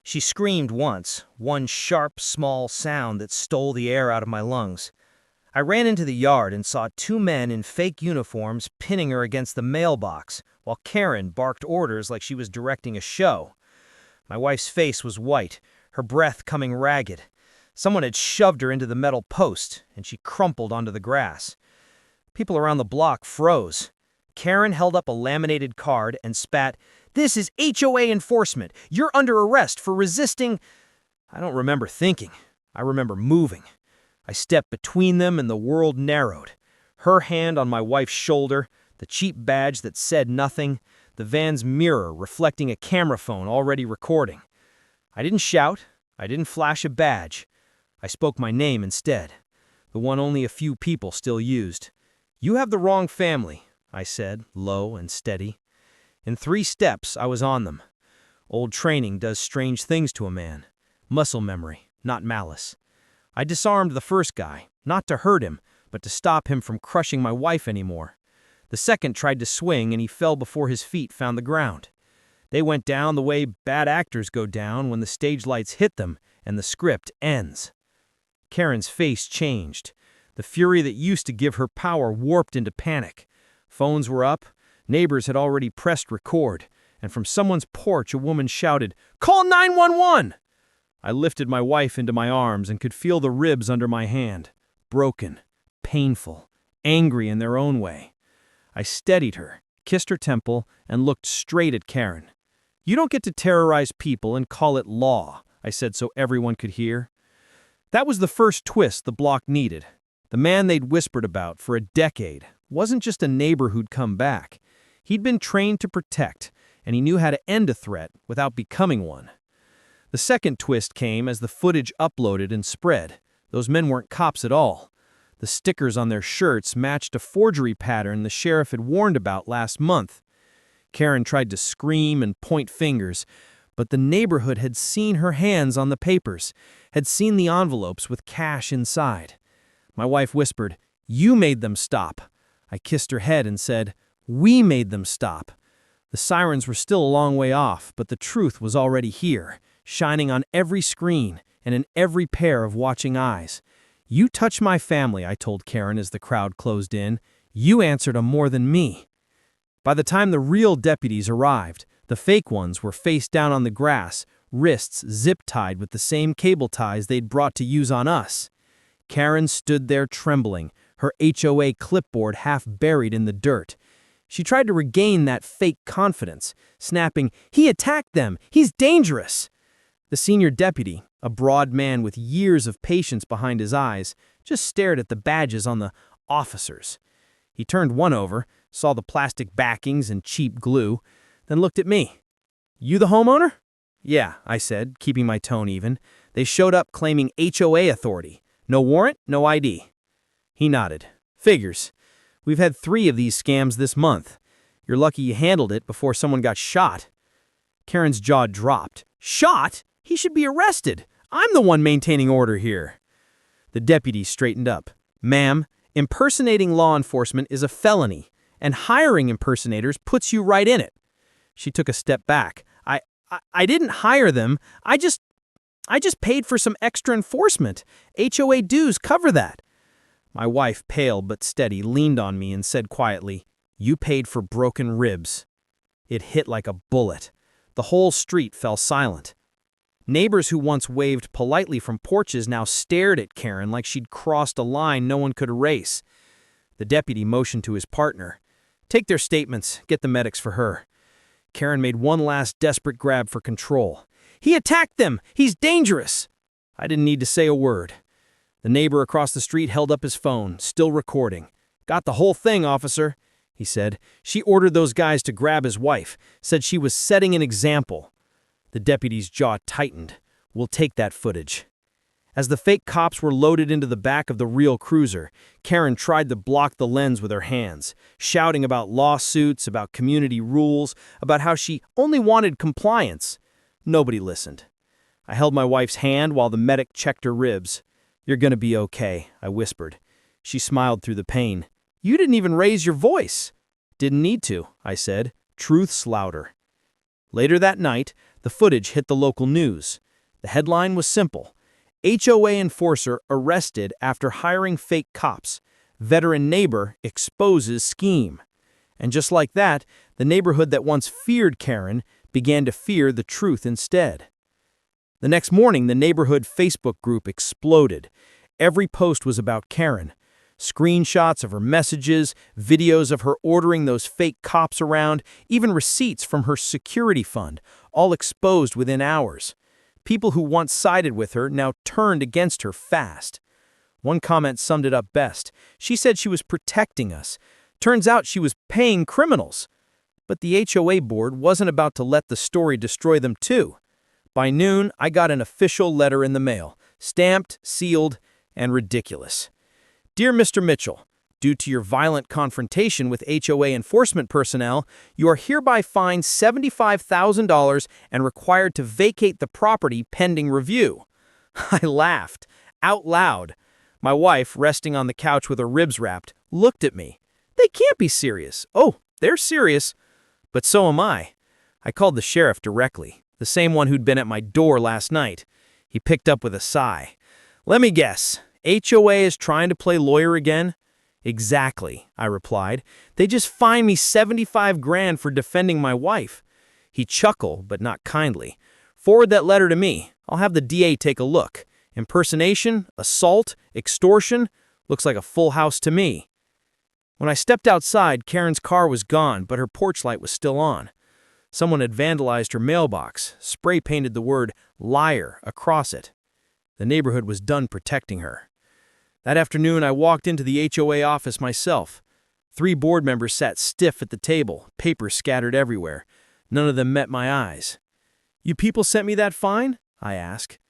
She screamed once, one sharp, small sound that stole the air out of my lungs. I ran into the yard and saw two men in fake uniforms pinning her against the mailbox, while Karen barked orders like she was directing a show. My wife's face was white, her breath coming ragged. Someone had shoved her into the metal post, and she crumpled onto the grass. People around the block froze. Karen held up a laminated card and spat, "This is HOA enforcement. You're under arrest for resisting." I don't remember thinking. I remember moving. I stepped between them and the world narrowed. Her hand on my wife's shoulder, the cheap badge that said nothing, the van's mirror reflecting a camera phone already recording. I didn't shout. I didn't flash a badge. I spoke my name instead, the one only a few people still used. "You have the wrong family," I said, low and steady. In 3 steps, I was on them. Old training does strange things to a man. Muscle memory, not malice. I disarmed the first guy, not to hurt him, but to stop him from crushing my wife anymore. The second tried to swing, and he fell before his feet found the ground. They went down the way bad actors go down when the stage lights hit them and the script ends. Karen's face changed. The fury that used to give her power warped into panic. Phones were up. Neighbors had already pressed record, and from someone's porch a woman shouted, "Call 911!" I lifted my wife into my arms and could feel the ribs under my hand, broken, painful, angry in their own way. I steadied her, kissed her temple, and looked straight at Karen. "You don't get to terrorize people and call it law," I said so everyone could hear. That was the first twist the block needed. The man they'd whispered about for a decade wasn't just a neighbor who'd come back. He'd been trained to protect, and he knew how to end a threat without becoming one. The second twist came as the footage uploaded and spread. Those men weren't cops at all. The stickers on their shirts matched a forgery pattern the sheriff had warned about last month. Karen tried to scream and point fingers, but the neighborhood had seen her hands on the papers, had seen the envelopes with cash inside. My wife whispered, "You made them stop." I kissed her head and said, "We made them stop." The sirens were still a long way off, but the truth was already here, shining on every screen and in every pair of watching eyes. "You touch my family," I told Karen as the crowd closed in. "You answered 'em more than me." By the time the real deputies arrived, the fake ones were face down on the grass, wrists zip-tied with the same cable ties they'd brought to use on us. Karen stood there trembling, her HOA clipboard half buried in the dirt. She tried to regain that fake confidence, snapping, "He attacked them! He's dangerous!" The senior deputy, a broad man with years of patience behind his eyes, just stared at the badges on the officers. He turned one over, saw the plastic backings and cheap glue, then looked at me. "You the homeowner?" "Yeah," I said, keeping my tone even. "They showed up claiming HOA authority. No warrant, no ID." He nodded. "Figures. We've had 3 of these scams this month. You're lucky you handled it before someone got shot." Karen's jaw dropped. "Shot? He should be arrested. I'm the one maintaining order here." The deputy straightened up. "Ma'am, impersonating law enforcement is a felony, and hiring impersonators puts you right in it." She took a step back. I didn't hire them. I just paid for some extra enforcement. HOA dues cover that." My wife, pale but steady, leaned on me and said quietly, "You paid for broken ribs." It hit like a bullet. The whole street fell silent. Neighbors who once waved politely from porches now stared at Karen like she'd crossed a line no one could erase. The deputy motioned to his partner. "Take their statements, get the medics for her." Karen made one last desperate grab for control. "He attacked them! He's dangerous!" I didn't need to say a word. The neighbor across the street held up his phone, still recording. "Got the whole thing, officer," he said. "She ordered those guys to grab his wife, said she was setting an example." The deputy's jaw tightened. "We'll take that footage." As the fake cops were loaded into the back of the real cruiser, Karen tried to block the lens with her hands, shouting about lawsuits, about community rules, about how she only wanted compliance. Nobody listened. I held my wife's hand while the medic checked her ribs. "You're gonna be okay," I whispered. She smiled through the pain. "You didn't even raise your voice." "Didn't need to," I said. "Truth's louder." Later that night, The footage hit the local news. The headline was simple: HOA enforcer arrested after hiring fake cops. Veteran neighbor exposes scheme. And just like that, the neighborhood that once feared Karen began to fear the truth instead. The next morning, the neighborhood Facebook group exploded. Every post was about Karen. Screenshots of her messages, videos of her ordering those fake cops around, even receipts from her security fund, all exposed within hours. People who once sided with her now turned against her fast. One comment summed it up best. She said she was protecting us. Turns out she was paying criminals. But the HOA board wasn't about to let the story destroy them too. By noon, I got an official letter in the mail, stamped, sealed, and ridiculous. Dear Mr. Mitchell, due to your violent confrontation with HOA enforcement personnel, you are hereby fined $75,000 and required to vacate the property pending review. I laughed, out loud. My wife, resting on the couch with her ribs wrapped, looked at me. They can't be serious. Oh, they're serious. But so am I. I called the sheriff directly, the same one who'd been at my door last night. He picked up with a sigh. Let me guess. HOA is trying to play lawyer again? Exactly, I replied. They just fined me $75,000 for defending my wife. He chuckled, but not kindly. Forward that letter to me. I'll have the DA take a look. Impersonation, assault, extortion. Looks like a full house to me. When I stepped outside, Karen's car was gone, but her porch light was still on. Someone had vandalized her mailbox, spray-painted the word liar across it. The neighborhood was done protecting her. That afternoon, I walked into the HOA office myself. 3 board members sat stiff at the table, papers scattered everywhere. None of them met my eyes. You people sent me that fine? I asked.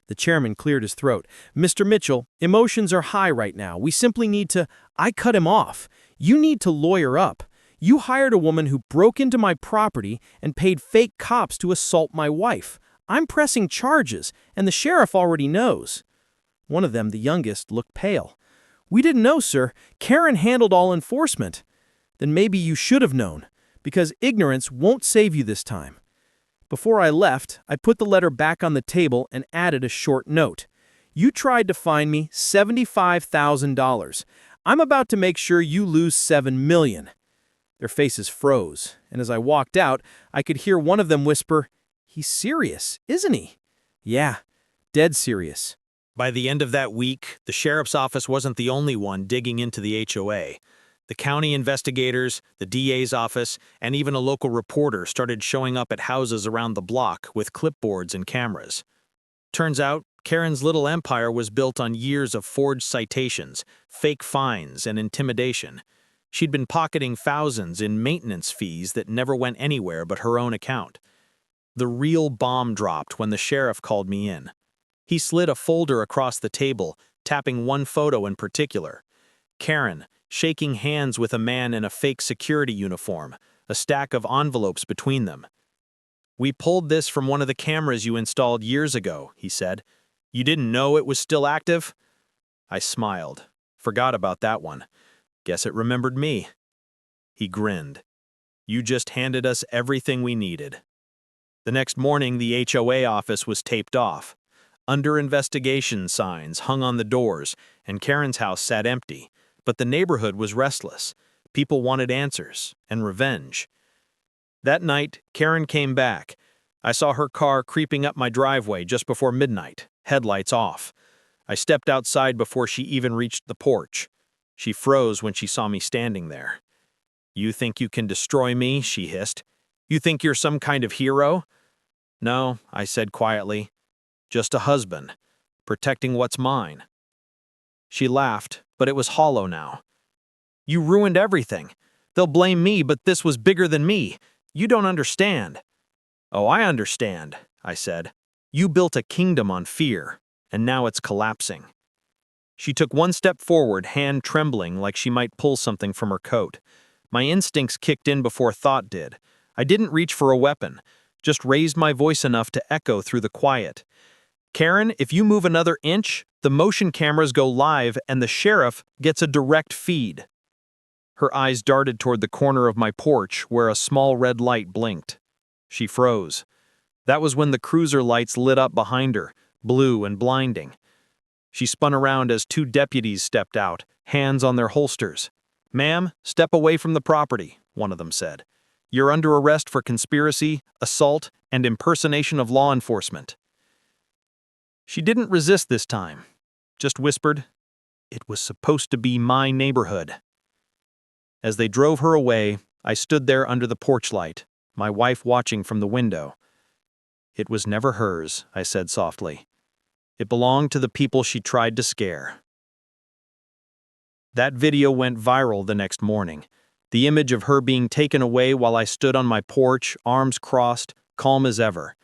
The chairman cleared his throat. Mr. Mitchell, emotions are high right now. We simply need to... I cut him off. You need to lawyer up. You hired a woman who broke into my property and paid fake cops to assault my wife. I'm pressing charges, and the sheriff already knows. One of them, the youngest, looked pale. We didn't know, sir. Karen handled all enforcement. Then maybe you should have known, because ignorance won't save you this time. Before I left, I put the letter back on the table and added a short note. You tried to fine me $75,000. I'm about to make sure you lose $7 million. Their faces froze, and as I walked out, I could hear one of them whisper, He's serious, isn't he? Yeah, dead serious. By the end of that week, the sheriff's office wasn't the only one digging into the HOA. The county investigators, the DA's office, and even a local reporter started showing up at houses around the block with clipboards and cameras. Turns out, Karen's little empire was built on years of forged citations, fake fines, and intimidation. She'd been pocketing thousands in maintenance fees that never went anywhere but her own account. The real bomb dropped when the sheriff called me in. He slid a folder across the table, tapping one photo in particular. Karen, shaking hands with a man in a fake security uniform, a stack of envelopes between them. We pulled this from one of the cameras you installed years ago, he said. You didn't know it was still active? I smiled. Forgot about that one. Guess it remembered me. He grinned. You just handed us everything we needed. The next morning, the HOA office was taped off. Under investigation signs hung on the doors, and Karen's house sat empty. But the neighborhood was restless. People wanted answers and revenge. That night, Karen came back. I saw her car creeping up my driveway just before midnight, headlights off. I stepped outside before she even reached the porch. She froze when she saw me standing there. You think you can destroy me? She hissed. You think you're some kind of hero? No, I said quietly. Just a husband, protecting what's mine. She laughed, but it was hollow now. You ruined everything. They'll blame me, but this was bigger than me. You don't understand. Oh, I understand, I said. You built a kingdom on fear, and now it's collapsing. She took one step forward, hand trembling like she might pull something from her coat. My instincts kicked in before thought did. I didn't reach for a weapon, just raised my voice enough to echo through the quiet. Karen, if you move another inch, the motion cameras go live and the sheriff gets a direct feed. Her eyes darted toward the corner of my porch where a small red light blinked. She froze. That was when the cruiser lights lit up behind her, blue and blinding. She spun around as two deputies stepped out, hands on their holsters. "Ma'am, step away from the property," one of them said. "You're under arrest for conspiracy, assault, and impersonation of law enforcement." She didn't resist this time, just whispered, "It was supposed to be my neighborhood." As they drove her away, I stood there under the porch light, my wife watching from the window. "It was never hers," I said softly. "It belonged to the people she tried to scare." That video went viral the next morning. The image of her being taken away while I stood on my porch, arms crossed, calm as ever.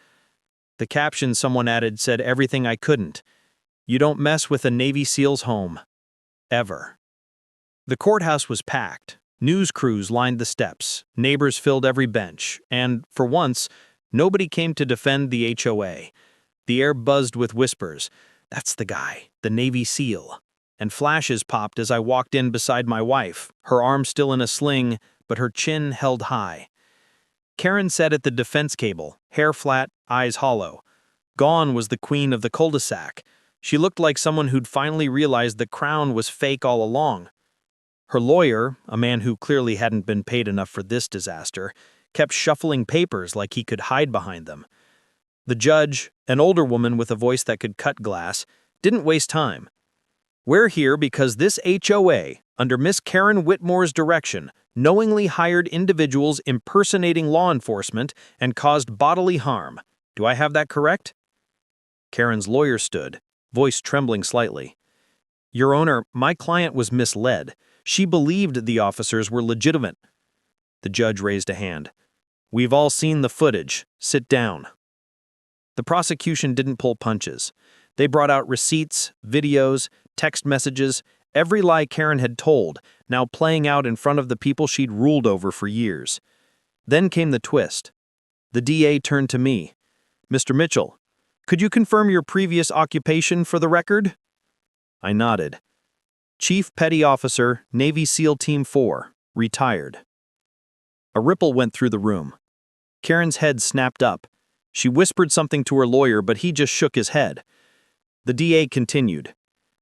The caption someone added said everything I couldn't. "You don't mess with a Navy SEAL's home. Ever." The courthouse was packed. News crews lined the steps, neighbors filled every bench, and, for once, nobody came to defend the HOA. The air buzzed with whispers. "That's the guy, the Navy SEAL." And flashes popped as I walked in beside my wife, her arm still in a sling, but her chin held high. Karen sat at the defense cable, hair flat, eyes hollow. Gone was the queen of the cul-de-sac. She looked like someone who'd finally realized the crown was fake all along. Her lawyer, a man who clearly hadn't been paid enough for this disaster, kept shuffling papers like he could hide behind them. The judge, an older woman with a voice that could cut glass, didn't waste time. "We're here because this HOA, under Miss Karen Whitmore's direction, knowingly hired individuals impersonating law enforcement and caused bodily harm. Do I have that correct?" Karen's lawyer stood, voice trembling slightly. "Your Honor, my client was misled. She believed the officers were legitimate." The judge raised a hand. "We've all seen the footage. Sit down." The prosecution didn't pull punches. They brought out receipts, videos, text messages, every lie Karen had told, now playing out in front of the people she'd ruled over for years. Then came the twist. The DA turned to me. "Mr. Mitchell, could you confirm your previous occupation for the record?" I nodded. "Chief Petty Officer, Navy SEAL Team 4, retired." A ripple went through the room. Karen's head snapped up. She whispered something to her lawyer, but he just shook his head. The DA continued.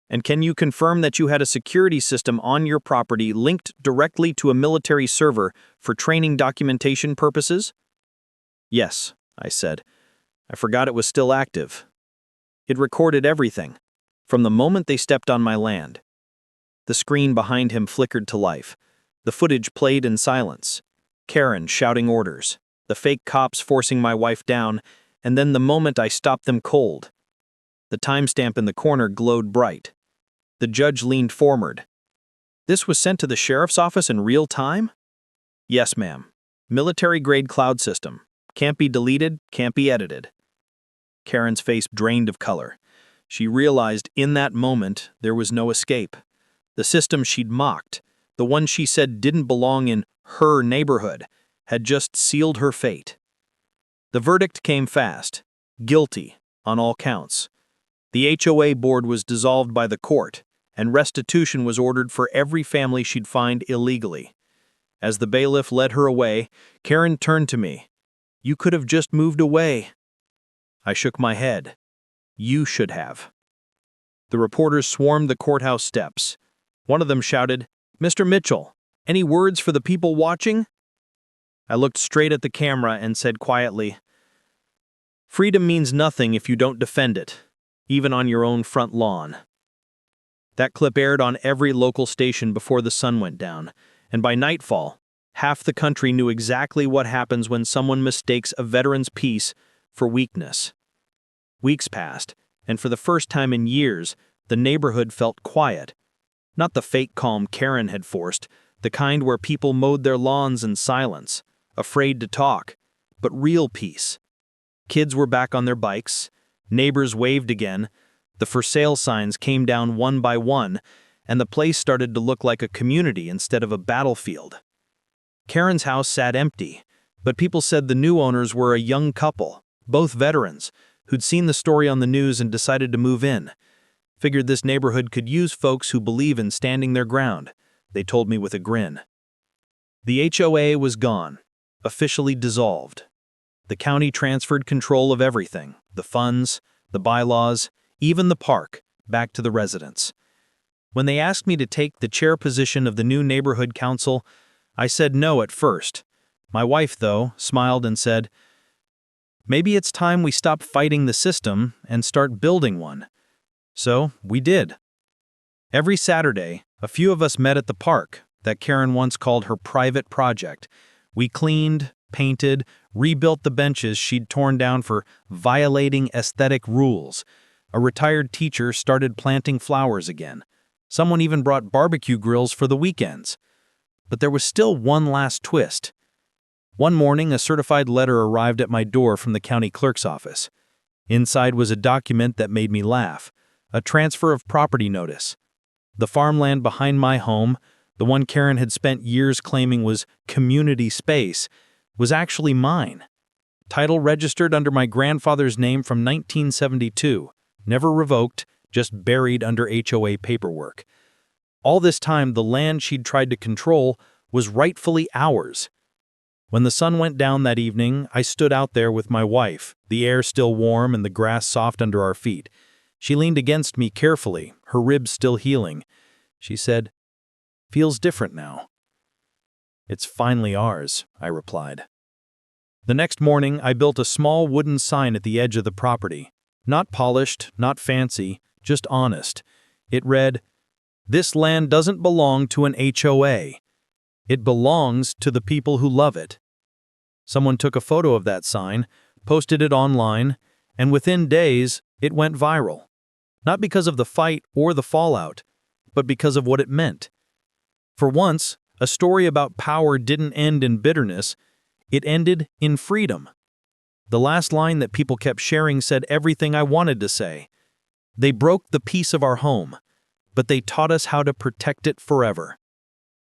"And can you confirm that you had a security system on your property linked directly to a military server for training documentation purposes?" "Yes," I said. "I forgot it was still active. It recorded everything, from the moment they stepped on my land." The screen behind him flickered to life. The footage played in silence. Karen shouting orders, the fake cops forcing my wife down, and then the moment I stopped them cold. The timestamp in the corner glowed bright. The judge leaned forward. "This was sent to the sheriff's office in real time?" "Yes, ma'am. Military-grade cloud system. Can't be deleted, can't be edited." Karen's face drained of color. She realized in that moment there was no escape. The system she'd mocked, the one she said didn't belong in her neighborhood, had just sealed her fate. The verdict came fast. Guilty, on all counts. The HOA board was dissolved by the court, and restitution was ordered for every family she'd find illegally. As the bailiff led her away, Karen turned to me. "You could have just moved away." I shook my head. "You should have." The reporters swarmed the courthouse steps. One of them shouted, "Mr. Mitchell, any words for the people watching?" I looked straight at the camera and said quietly, "Freedom means nothing if you don't defend it, even on your own front lawn." That clip aired on every local station before the sun went down, and by nightfall, half the country knew exactly what happens when someone mistakes a veteran's peace for weakness. Weeks passed, and for the first time in years, the neighborhood felt quiet. Not the fake calm Karen had forced, the kind where people mowed their lawns in silence, afraid to talk, but real peace. Kids were back on their bikes, neighbors waved again, the for sale signs came down one by one, and the place started to look like a community instead of a battlefield. Karen's house sat empty, but people said the new owners were a young couple, both veterans, who'd seen the story on the news and decided to move in. Figured this neighborhood could use folks who believe in standing their ground, they told me with a grin. The HOA was gone, officially dissolved. The county transferred control of everything, the funds, the bylaws, even the park, back to the residents. When they asked me to take the chair position of the new neighborhood council, I said no at first. My wife, though, smiled and said, "Maybe it's time we stop fighting the system and start building one." So we did. Every Saturday, a few of us met at the park that Karen once called her private project. We cleaned, painted, rebuilt the benches she'd torn down for violating aesthetic rules. A retired teacher started planting flowers again. Someone even brought barbecue grills for the weekends. But there was still one last twist. One morning, a certified letter arrived at my door from the county clerk's office. Inside was a document that made me laugh, a transfer of property notice. The farmland behind my home, the one Karen had spent years claiming was community space, was actually mine. Title registered under my grandfather's name from 1972, never revoked, just buried under HOA paperwork. All this time, the land she'd tried to control was rightfully ours. When the sun went down that evening, I stood out there with my wife, the air still warm and the grass soft under our feet. She leaned against me carefully, her ribs still healing. She said, "Feels different now." "It's finally ours," I replied. The next morning, I built a small wooden sign at the edge of the property. Not polished, not fancy, just honest. It read, "This land doesn't belong to an HOA. It belongs to the people who love it." Someone took a photo of that sign, posted it online, and within days, it went viral. Not because of the fight or the fallout, but because of what it meant. For once, a story about power didn't end in bitterness, it ended in freedom. The last line that people kept sharing said everything I wanted to say. They broke the peace of our home, but they taught us how to protect it forever.